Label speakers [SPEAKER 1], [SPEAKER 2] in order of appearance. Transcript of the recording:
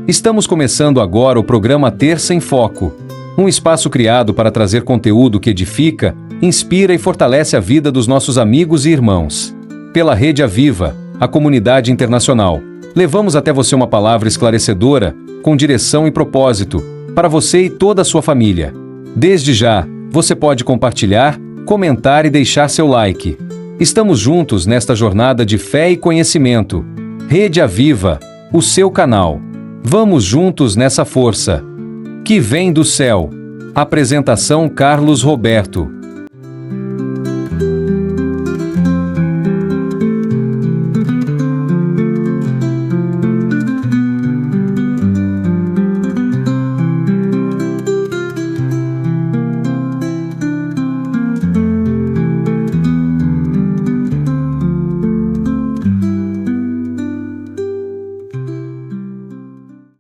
[SPEAKER 1] Estamos começando agora o programa Terça em Foco, um espaço criado para trazer conteúdo que edifica, inspira e fortalece a vida dos nossos amigos e irmãos. Pela Rede Aviva, a comunidade internacional, levamos até você uma palavra esclarecedora, com direção e propósito, para você e toda a sua família. Desde já, você pode compartilhar, comentar e deixar seu like. Estamos juntos nesta jornada de fé e conhecimento. Rede Aviva, o seu canal. Vamos juntos nessa força que vem do céu. Apresentação Carlos Roberto.